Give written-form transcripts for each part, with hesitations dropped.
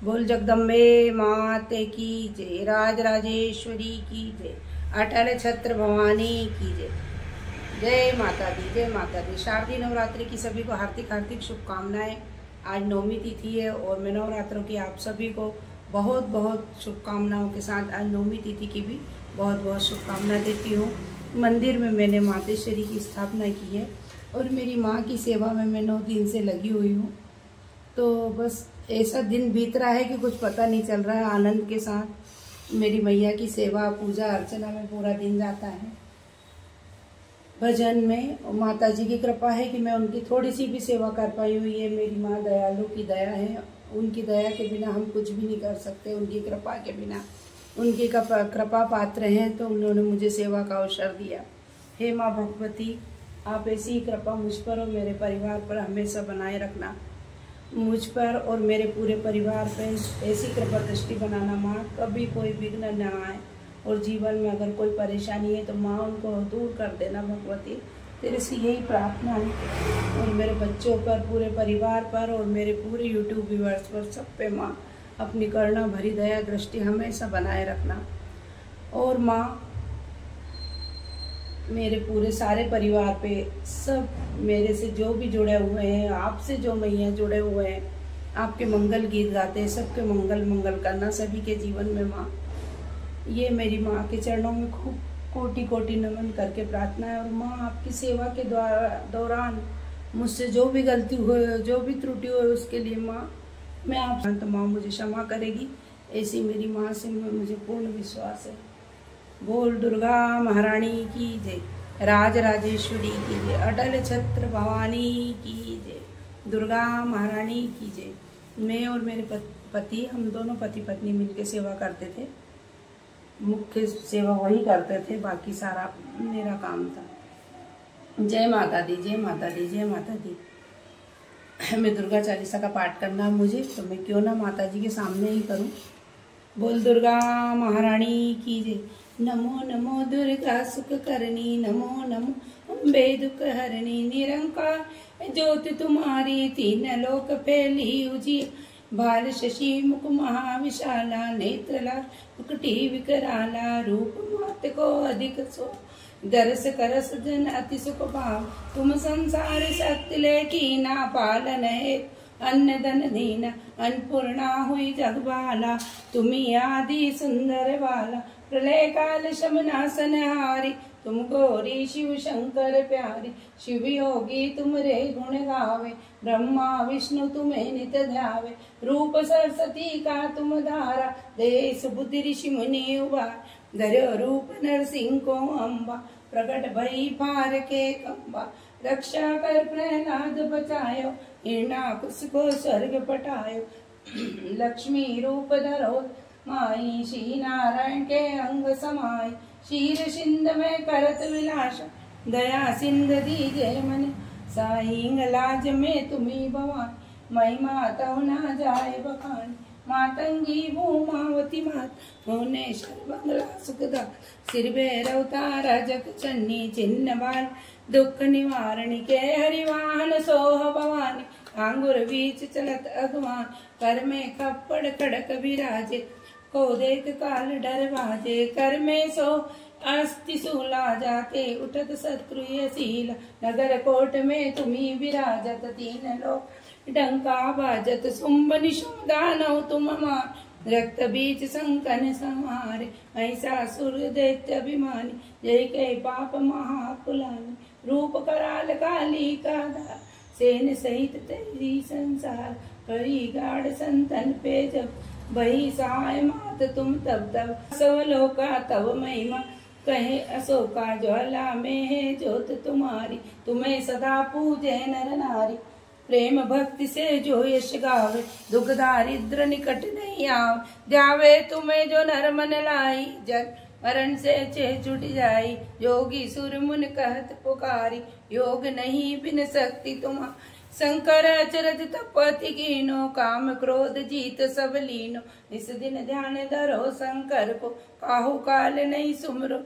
बोल जगदम्बे माते की जय, राज राजेश्वरी की जय, अटल छत्र भवानी की जय। जय माता दी, जय माता दी। शारदीय नवरात्रि की सभी को हार्दिक हार्दिक शुभकामनाएं। आज नवमी तिथि है और मैं नवरात्रों की आप सभी को बहुत बहुत शुभकामनाओं के साथ आज नवमी तिथि की भी बहुत बहुत शुभकामनाएं देती हूँ। मंदिर में मैंने मातेश्वरी की स्थापना की है और मेरी माँ की सेवा में मैं 9 दिन से लगी हुई हूँ। तो बस ऐसा दिन बीत रहा है कि कुछ पता नहीं चल रहा है। आनंद के साथ मेरी मैया की सेवा पूजा अर्चना में पूरा दिन जाता है, भजन में। माता जी की कृपा है कि मैं उनकी थोड़ी सी भी सेवा कर पाई हुई है। मेरी माँ दयालु की दया है, उनकी दया के बिना हम कुछ भी नहीं कर सकते। उनकी कृपा के बिना, उनकी कृपा पात्र हैं तो उन्होंने मुझे सेवा का अवसर दिया। हे माँ भगवती, आप ऐसी ही कृपा मुझ पर और मेरे परिवार पर हमेशा बनाए रखना। मुझ पर और मेरे पूरे परिवार पर ऐसी कृपा दृष्टि बनाना माँ, कभी कोई विघ्न न आए। और जीवन में अगर कोई परेशानी है तो माँ उनको दूर कर देना भगवती, तेरे से यही प्रार्थना है। और मेरे बच्चों पर, पूरे परिवार पर और मेरे पूरे YouTube व्यूअर्स पर, सब पे माँ अपनी करुणा भरी दया दृष्टि हमेशा बनाए रखना। और माँ मेरे पूरे सारे परिवार पे, सब मेरे से जो भी जुड़े हुए हैं, आपसे जो मैया जुड़े हुए हैं, आपके मंगल गीत गाते हैं, सबके मंगल करना सभी के जीवन में माँ। ये मेरी माँ के चरणों में खूब कोटि कोटि नमन करके प्रार्थना है। और माँ आपकी सेवा के दौरान मुझसे जो भी गलती हो, जो भी त्रुटि हो, उसके लिए माँ मैं आप तो माँ मुझे क्षमा करेगी, ऐसी मेरी माँ से मुझे पूर्ण विश्वास है। बोल दुर्गा महारानी की जय, राज राजेश्वरी की जय, अटल छत्र भवानी की जय, दुर्गा महारानी की जय। मैं और मेरे पति, हम दोनों पति पत्नी मिलकर सेवा करते थे। मुख्य सेवा वही करते थे, बाकी सारा मेरा काम था। जय माता दी, जय माता दी, जय माता दी। मैं दुर्गा चालीसा का पाठ करना मुझे, तो मैं क्यों ना माता जी के सामने ही करूं। बोल दुर्गा महारानी की जय। नमो नमो दुर्गा सुख करनी, नमो नमो अम्बे दुख हरणी, निरंकार ज्योति तुम्हारी, तीन लोक फैली उजिया, बाल शशि मुख महाविशाला, नेत्रला मुकुटी विकराला, रूप मात को अधिक सो, दरस करस जन अति सुख भाव, तुम संसार सत्य लेकी ना पालन है, अन्न धन दीना अन्नपूर्णा हुई जगबाला, तुम्ही आदि सुंदर बाला, प्रलय काल शमनासन हारी, तुम गौरी शिव शंकर प्यारी, शिव योगी तुम रे गुण गावे, ब्रह्मा विष्णु तुम्हें नित ध्यावे, रूप सरस्वती का तुम धारा, देश बुद्धि ऋषि मुनि उबार, धर्यो रूप नरसिंह को अम्बा, प्रकट भई पार के कंबा, रक्षा कर प्रहलाद बचायो, हिरणाकुश को स्वर्ग पटायो, लक्ष्मी रूप धरो माई, श्री नारायण के अंग समाई, शीर सिंध में करत विलास, दया सिंध दीजे मन, साईं लाज में तुम्ही भवानी, महिमा तव ना जाए बखानी, मातंगी भूमावती मात, भुवनेश्वर बंगला सुखदा, सिर भैरव तारा जग चन्नी, चिन्ह बाल दुख निवारणी, के हरिवाहन सोह भवानी, आंगुर बीच चलत अगवान, कर में कपड़ खड़क विराजे, को देख काल डर बाजे, कर में सो अस्थि सूला, जाके उठत शत्रु शीला, नगर कोट में तुम्ही विराजत, तीन लोक डंका बाजत, शुंभ निशुंभ दानव तुम मार, रक्त बीच संकन संहारे, महिषासुर दैत्य अभिमानी, जय के पाप महाकुलानी, रूप कराल काली का धार, सेन सहित तेरी संसार, करी गाढ़ संतन पे जब, बही सहाय मात तुम तब तब, सवलोका तव महिमा, कहे अशोका ज्वाला में है ज्योत तुम्हारी, तुम्हें सदा पूजे नर नारी, प्रेम भक्ति से जो यश गावे, दुख दारिद्र निकट नहीं आवे, ध्यावे तुम्हें जो नर मन लाई, जग मरण से छे छुट जाई, योगी सुर मुन कहत पुकारी, योग नहीं बिन शक्ति तुम्हारी, शंकर अचरज तपति कीनो, काम क्रोध जीत सब लीनो, इस दिन ध्यान धरो शंकर को, काहू काल नहीं सुमरो,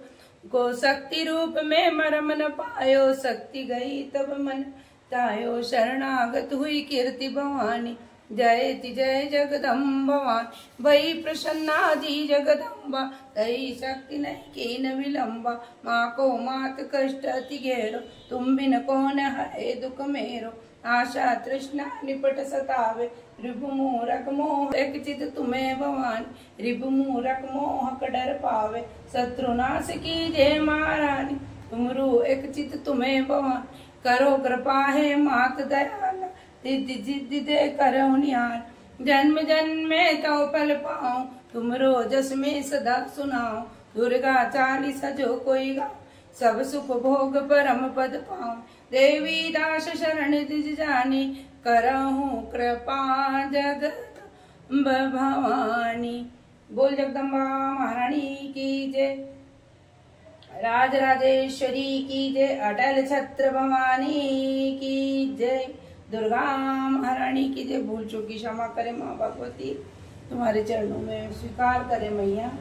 को शक्ति रूप में मरम न पायो, शक्ति गई तब मन तायो, शरणागत हुई कीर्ति भवानी, जयति जय जगदम्बा वही प्रसन्ना जी जगदम्बा तई शक्ति नहीं कीन विलंबा। माँ को मात कष्ट अति घेरो तुम बिन कौन है दुख मेरो। आशा तृष्णा निपट सतावे रिपु मूरख मोह एक चित तुम्हें भवानी। रिपु मूरख मोह डर पावे शत्रुनाश कीजे महारानी। तुमरू एक चित तुम्हें भवानी करो कृपा है मात दयाल। सिद्धि सिद्धि दे करो निहार जन्म जन्म में तो पल पाऊं तुमरो जस में सदा सुनाओ। दुर्गा चालीसा जो कोई गा सब सुख भोग परम पद पाऊं। देवी दास शरण दिज जानी करहूं कृपा जगत भवानी। बोल जगदम्बा महारानी की जय। राज राजेश्वरी की जय। अटल छत्र भवानी की जय। दुर्गा महारानी की जय। भूल चूकी क्षमा करे माँ भगवती तुम्हारे चरणों में स्वीकार करे मैया।